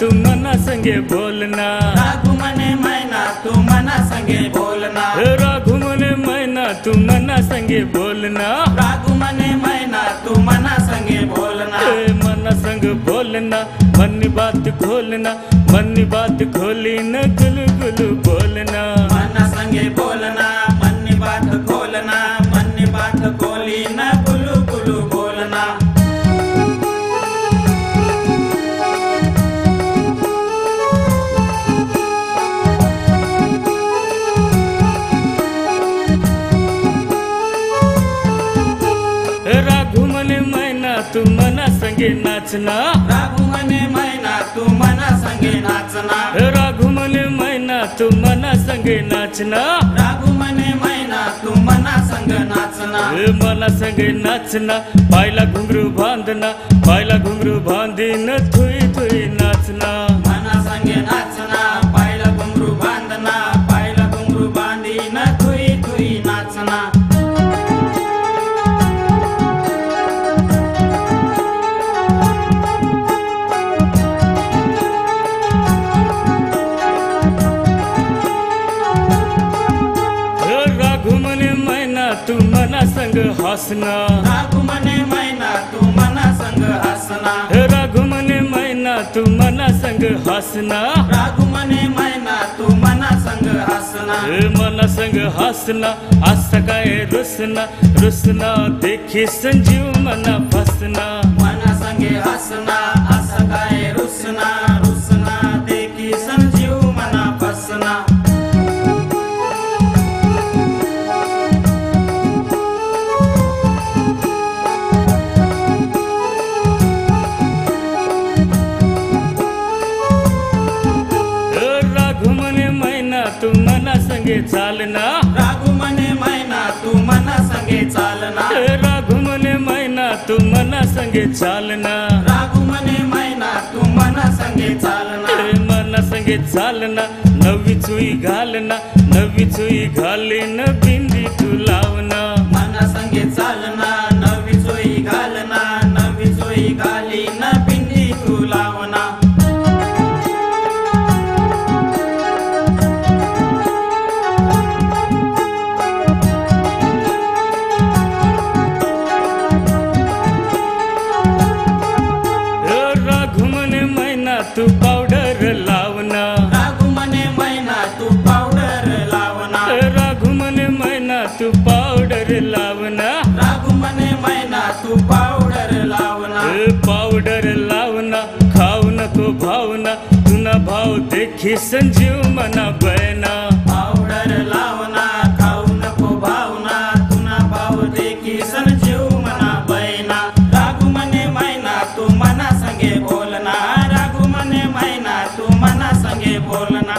तू मना संगे बोलना। राघुमने मैना तू मना संगे बोलना। राघुमने मैना तू मना संगे बोलना। राघुमने मैना तू मना संगे बोलना। मना संग बोलना मन बात खोलना, मन बात खोली न गुलु गुलु बोलना। मना संगे बोलना मन बात खोलना, मन बात खोली न गुलु गुलु बोलना। राघुमने मैना तू मना संगे नाचना। राघुमने मैना तू मना संगे नाचना। राघुमने मैना तू मना संगे नाचना। राघुमने मैना तू मना संग नाचना। मना संगे नाचना पायला घुंघरू बांधना, पायला घुंघरू बांधी न थुई थुई नाचना। मना संगे नाचना पायला घुंघरू बांधना, पायला घुंघरू बांधी न थुई थुई नाचना। राघुमने मैना तू मना संग हंसना। राघुमने मैना तू मना संग हंसना। राघुमने मैना तू मना संग हंसना। राघुमने मैना तू मना संग हंसना। मना संग हंसना हंस गए रुसना, रुसना देखी संजीव मना फसना। मना संगे हंसना हंस गए रुसना, रुसना देखी संजीव मना फसना। राघुमने मैना तू मना संगे चालना। राघुमने मैना तू मना संगे चालना। राघुमने मैना तू मना संगे चालना। राघुमने मैना तू मना संगे चालना। मना संगे चालना नवी चुई घालना, नवी चुई घाली न बिंदी तू लावना। मना संगे चालना नवी चोई घालना, नवी चोई घाली न बिंदी तू लावना। राघुमने मैना तू पावडर लावना। राघुमने मैना तू पावडर लावना। राघुमने मैना तू पावडर लावना। राघुमने मैना तू पावडर लावना। पावडर लावना खाऊ नको भावना, तुना भाव देखी संजीव मना बहना। पावडर लावना खाऊ नको भावना, तुना भाव देखी संजीव मना बहिना। राघुमने मैना तू मना संगे बोलना। राघुमने मैना तू मना संगे बोलना।